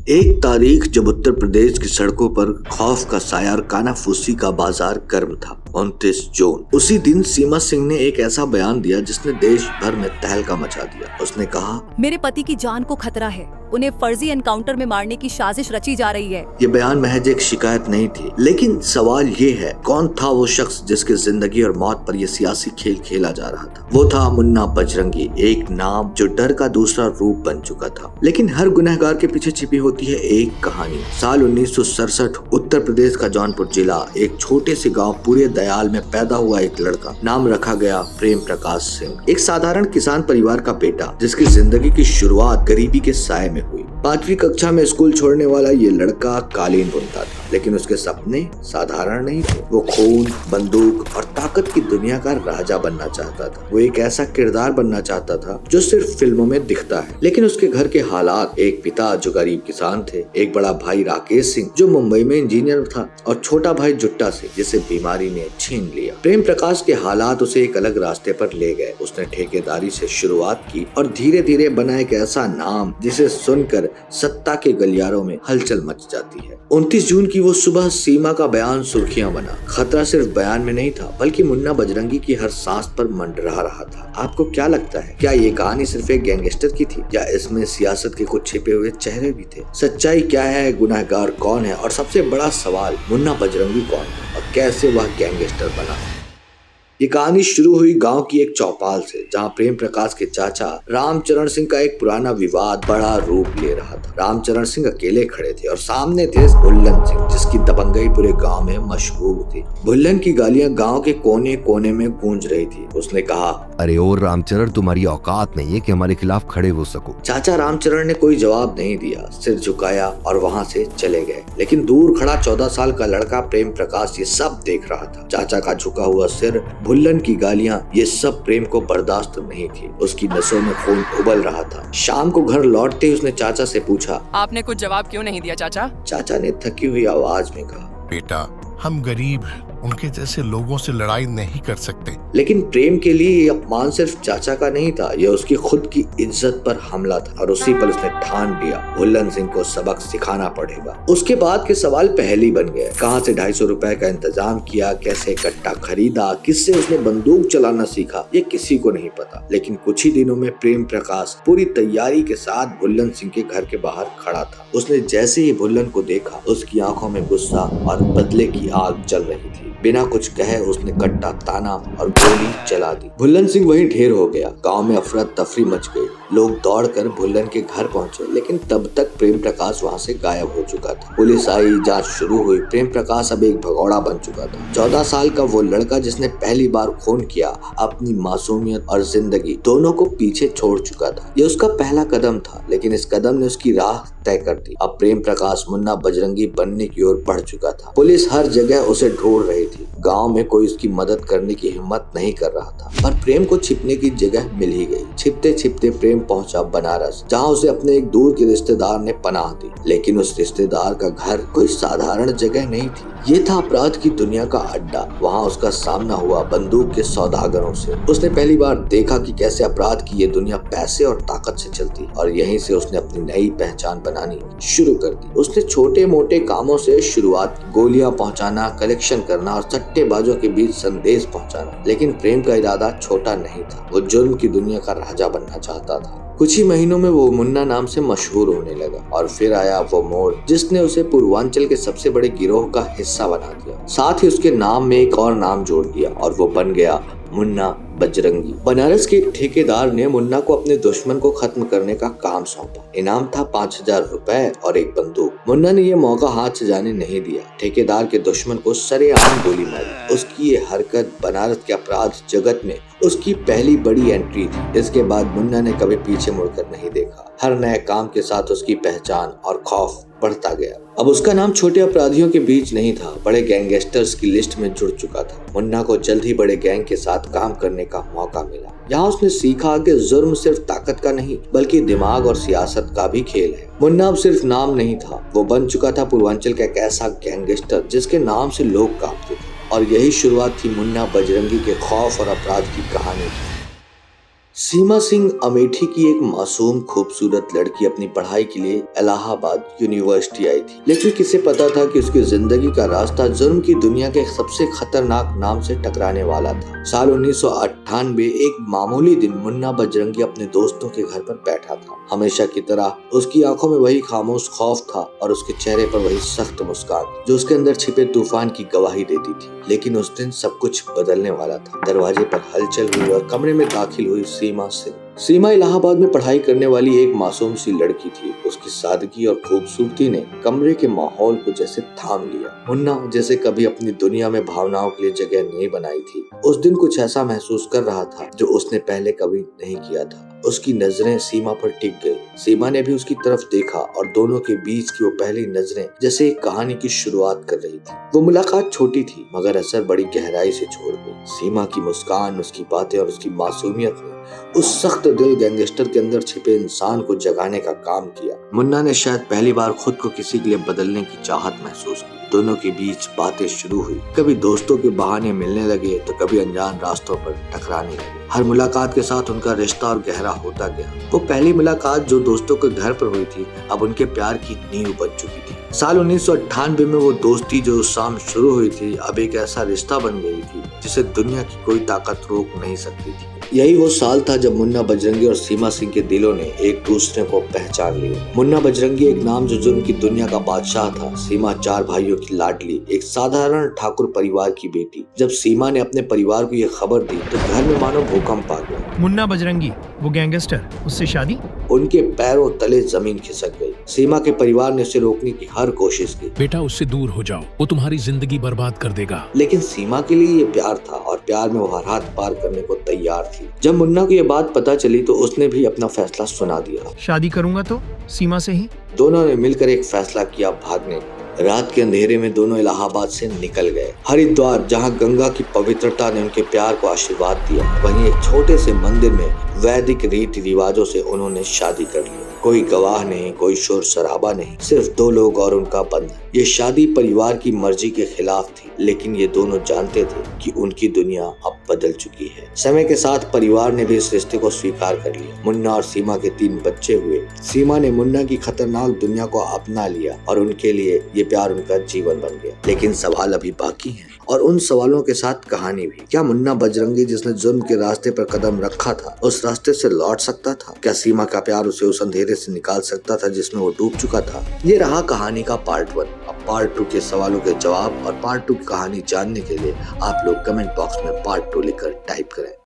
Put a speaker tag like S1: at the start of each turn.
S1: एक तारीख जब उत्तर प्रदेश की सड़कों पर खौफ का साया और कानाफूसी का बाजार गर्म था। 29 जून। उसी दिन सीमा सिंह ने एक ऐसा बयान दिया जिसने देश भर में तहलका मचा दिया। उसने कहा,
S2: मेरे पति की जान को खतरा है, उन्हें फर्जी एनकाउंटर में मारने की साजिश रची जा रही है।
S1: ये बयान महज एक शिकायत नहीं थी, लेकिन सवाल ये है, कौन था वो शख्स जिसकी जिंदगी और मौत पर यह सियासी खेल खेला जा रहा था? वो था मुन्ना बजरंगी, एक नाम जो डर का दूसरा रूप बन चुका था। लेकिन हर गुनहगार के पीछे छिपी होती है एक कहानी। साल 1967, उत्तर प्रदेश का जौनपुर जिला, एक छोटे से गाँव पूरे दयाल में पैदा हुआ एक लड़का। नाम रखा गया प्रेम प्रकाश सिंह। एक साधारण किसान परिवार का बेटा जिसकी जिंदगी की शुरुआत गरीबी के साए में हुई। 5वीं कक्षा में स्कूल छोड़ने वाला ये लड़का कालीन बुनता था, लेकिन उसके सपने साधारण नहीं थे। वो खून, बंदूक और ताकत की दुनिया का राजा बनना चाहता था। वो एक ऐसा किरदार बनना चाहता था जो सिर्फ फिल्मों में दिखता है। लेकिन उसके घर के हालात, एक पिता जो गरीब किसान थे, एक बड़ा भाई राकेश सिंह जो मुंबई में इंजीनियर था, और छोटा भाई जुट्टा सिंह जिसे बीमारी ने छीन लिया। प्रेम प्रकाश के हालात उसे एक अलग रास्ते पर ले गए। उसने ठेकेदारी से शुरुआत की और धीरे धीरे बना एक ऐसा नाम जिसे सुनकर सत्ता के गलियारों में हलचल मच जाती है। 29 जून की वो सुबह सीमा का बयान सुर्खियां बना। खतरा सिर्फ बयान में नहीं था, बल्कि मुन्ना बजरंगी की हर सांस पर मंडरा रहा था। आपको क्या लगता है, क्या ये कहानी सिर्फ एक गैंगस्टर की थी, या इसमें सियासत के कुछ छिपे हुए चेहरे भी थे? सच्चाई क्या है, गुनहगार कौन है, और सबसे बड़ा सवाल, मुन्ना बजरंगी कौन है और कैसे वह गैंगस्टर बना? ये कहानी शुरू हुई गांव की एक चौपाल से, जहां प्रेम प्रकाश के चाचा रामचरण सिंह का एक पुराना विवाद बड़ा रूप ले रहा था। रामचरण सिंह अकेले खड़े थे और सामने थे भुल्लन सिंह, जिसकी दबंगई पूरे गांव में मशहूर थी। भुल्लन की गालियां गांव के कोने कोने में गूंज रही थी। उसने कहा,
S3: अरे ओ रामचरण, तुम्हारी औकात नहीं है कि हमारे खिलाफ खड़े हो सको।
S1: चाचा रामचरण ने कोई जवाब नहीं दिया, सिर झुकाया और वहाँ से चले गए। लेकिन दूर खड़ा 14 साल का लड़का प्रेम प्रकाश ये सब देख रहा था। चाचा का झुका हुआ सिर, भुल्लन की गालियां, ये सब प्रेम को बर्दाश्त नहीं थी। उसकी नसों में खून उबल रहा था। शाम को घर लौटते ही उसने चाचा से पूछा,
S4: आपने कुछ जवाब क्यों नहीं दिया चाचा?
S1: चाचा ने थकी हुई आवाज में कहा,
S5: बेटा, हम गरीब हैं, उनके जैसे लोगों से लड़ाई नहीं कर सकते।
S1: लेकिन प्रेम के लिए ये अपमान सिर्फ चाचा का नहीं था, यह उसकी खुद की इज्जत पर हमला था। और उसी पर उसने ठान लिया, भुल्लन सिंह को सबक सिखाना पड़ेगा। उसके बाद के सवाल पहले ही बन गए। कहाँ से 250 रुपए का इंतजाम किया, कैसे कट्टा खरीदा, किससे उसने बंदूक चलाना सीखा, ये किसी को नहीं पता। लेकिन कुछ ही दिनों में प्रेम प्रकाश पूरी तैयारी के साथ भुल्लन सिंह के घर के बाहर खड़ा था। उसने जैसे ही भुल्लन को देखा, उसकी आंखों में गुस्सा और बदले की आग जल रही थी। बिना कुछ कहे उसने कट्टा ताना और गोली चला दी। भुल्लन सिंह वहीं ढेर हो गया। गांव में अफरा तफरी मच गई। लोग दौड़कर भुल्लन के घर पहुंचे, लेकिन तब तक प्रेम प्रकाश वहां से गायब हो चुका था। पुलिस आई, जांच शुरू हुई। प्रेम प्रकाश अब एक भगौड़ा बन चुका था। 14 साल का वो लड़का जिसने पहली बार खून किया, अपनी मासूमियत और जिंदगी दोनों को पीछे छोड़ चुका था। ये उसका पहला कदम था, लेकिन इस कदम ने उसकी राह तय कर दी। अब प्रेम प्रकाश मुन्ना बजरंगी बनने की ओर बढ़ चुका था। पुलिस हर जगह उसे ढूंढ रही थी। गांव में कोई उसकी मदद करने की हिम्मत नहीं कर रहा था, पर प्रेम को छिपने की जगह मिल ही गई। छिपते छिपते प्रेम पहुंचा बनारस, जहां उसे अपने एक दूर के रिश्तेदार ने पनाह दी। लेकिन उस रिश्तेदार का घर कोई साधारण जगह नहीं थी, ये था अपराध की दुनिया का अड्डा। वहाँ उसका सामना हुआ बंदूक के सौदागरों से। उसने पहली बार देखा कि कैसे अपराध की ये दुनिया पैसे और ताकत से चलती, और यहीं से उसने अपनी नई पहचान बनानी शुरू कर दी। उसने छोटे मोटे कामों से शुरुआत की, गोलियां पहुंचाना, कलेक्शन करना और सट्टेबाजों के बीच संदेश पहुंचाना। लेकिन प्रेम का इरादा छोटा नहीं था। वो जुर्म की दुनिया का राजा बनना चाहता था। कुछ ही महीनों में वो मुन्ना नाम से मशहूर होने लगा, और फिर आया वो मोड़ जिसने उसे पूर्वांचल के सबसे बड़े गिरोह का हिस्सा बना दिया। साथ ही उसके नाम में एक और नाम जोड़ दिया, और वो बन गया मुन्ना बजरंगी। बनारस के ठेकेदार ने मुन्ना को अपने दुश्मन को खत्म करने का काम सौंपा। इनाम था 5000 रुपए और एक बंदूक। मुन्ना ने यह मौका हाथ से जाने नहीं दिया। ठेकेदार के दुश्मन को सरेआम गोली मारी। उसकी ये हरकत बनारस के अपराध जगत में उसकी पहली बड़ी एंट्री थी। इसके बाद मुन्ना ने कभी पीछे मुड़कर नहीं देखा। हर नए काम के साथ उसकी पहचान और खौफ बढ़ता गया। अब उसका नाम छोटे अपराधियों के बीच नहीं था, बड़े गैंगस्टर्स की लिस्ट में जुड़ चुका था। मुन्ना को जल्द ही बड़े गैंग के साथ काम करने का मौका मिला। यहाँ उसने सीखा कि जुर्म सिर्फ ताकत का नहीं, बल्कि दिमाग और सियासत का भी खेल है। मुन्ना अब सिर्फ नाम नहीं था, वो बन चुका था पूर्वांचल का एक ऐसा गैंगस्टर जिसके नाम से लोग कांपते थे। और यही शुरुआत थी मुन्ना बजरंगी के खौफ और अपराध की कहानी की। सीमा सिंह अमेठी की एक मासूम खूबसूरत लड़की अपनी पढ़ाई के लिए इलाहाबाद यूनिवर्सिटी आई थी, लेकिन किसे पता था कि उसकी जिंदगी का रास्ता जुर्म की दुनिया के सबसे खतरनाक नाम से टकराने वाला था। साल 1998 एक मामूली दिन मुन्ना बजरंगी अपने दोस्तों के घर पर बैठा था। हमेशा की तरह उसकी आंखों में वही खामोश खौफ था और उसके चेहरे पर वही सख्त मुस्कान जो उसके अंदर छिपे तूफान की गवाही देती थी। लेकिन उस दिन सब कुछ बदलने वाला था। दरवाजे पर हलचल हुई और कमरे में दाखिल हुई सीमा सिंह। सीमा इलाहाबाद में पढ़ाई करने वाली एक मासूम सी लड़की थी। उसकी सादगी और खूबसूरती ने कमरे के माहौल को जैसे थाम लिया। मुन्ना जैसे कभी अपनी दुनिया में भावनाओं के लिए जगह नहीं बनाई थी, उस दिन कुछ ऐसा महसूस कर रहा था जो उसने पहले कभी नहीं किया था। उसकी नजरें सीमा पर टिक गई। सीमा ने भी उसकी तरफ देखा और दोनों के बीच की वो पहली नजरें जैसे एक कहानी की शुरुआत कर रही थी। वो मुलाकात छोटी थी मगर असर बड़ी गहराई से छोड़ गई। सीमा की मुस्कान, उसकी बातें और उसकी मासूमियत ने उस सख्त दिल गैंगस्टर के अंदर छिपे इंसान को जगाने का काम किया। मुन्ना ने शायद पहली बार खुद को किसी के लिए बदलने की चाहत महसूस की। दोनों के बीच बातें शुरू हुई। कभी दोस्तों के बहाने मिलने लगे तो कभी अनजान रास्तों पर टकराने लगे। हर मुलाकात के साथ उनका रिश्ता और गहरा होता गया। वो पहली मुलाकात जो दोस्तों के घर पर हुई थी अब उनके प्यार की नींव बन चुकी थी। साल 1998 में वो दोस्ती जो उस शाम शुरू हुई थी अब एक ऐसा रिश्ता बन गई थी जिसे दुनिया की कोई ताकत रोक नहीं सकती थी। यही वो साल था जब मुन्ना बजरंगी और सीमा सिंह के दिलों ने एक दूसरे को पहचान लिया। मुन्ना बजरंगी एक नाम जो जुर्म की दुनिया का बादशाह था। सीमा 4 भाइयों की लाडली, एक साधारण ठाकुर परिवार की बेटी। जब सीमा ने अपने परिवार को ये खबर दी तो घर में मानो भूकंप आ गया।
S6: मुन्ना बजरंगी, वो गैंगस्टर, उससे शादी?
S1: उनके पैरों तले जमीन खिसक गई। सीमा के परिवार ने उसे रोकने की हर कोशिश की।
S7: बेटा उससे दूर हो जाओ, वो तुम्हारी जिंदगी बर्बाद कर देगा।
S1: लेकिन सीमा के लिए ये प्यार था और प्यार में वो हर हाथ पार करने को तैयार थी। जब मुन्ना को ये बात पता चली तो उसने भी अपना फैसला सुना दिया।
S6: शादी करूंगा तो सीमा से ही।
S1: दोनों ने मिलकर एक फैसला किया, भागने का। रात के अंधेरे में दोनों इलाहाबाद से निकल गए। हरिद्वार, जहां गंगा की पवित्रता ने उनके प्यार को आशीर्वाद दिया, वहीं एक छोटे से मंदिर में वैदिक रीति रिवाजों से उन्होंने शादी कर ली। कोई गवाह नहीं, कोई शोर शराबा नहीं, सिर्फ 2 लोग और उनका बंधन। ये शादी परिवार की मर्जी के खिलाफ थी, लेकिन ये दोनों जानते थे कि उनकी दुनिया अब बदल चुकी है। समय के साथ परिवार ने भी इस रिश्ते को स्वीकार कर लिया। मुन्ना और सीमा के 3 बच्चे हुए। सीमा ने मुन्ना की खतरनाक दुनिया को अपना लिया और उनके लिए ये प्यार उनका जीवन बन गया। लेकिन सवाल अभी बाकी हैं और उन सवालों के साथ कहानी भी। क्या मुन्ना बजरंगी जिसने जुर्म के रास्ते पर कदम रखा था उस रास्ते से लौट सकता था? क्या सीमा का प्यार उसे उस अंधेरे से निकाल सकता था जिसमें वो डूब चुका था? ये रहा कहानी का पार्ट 1। अब पार्ट 2 के सवालों के जवाब और पार्ट 2 की कहानी जानने के लिए आप लोग कमेंट बॉक्स में पार्ट 2 लिखकर टाइप करें।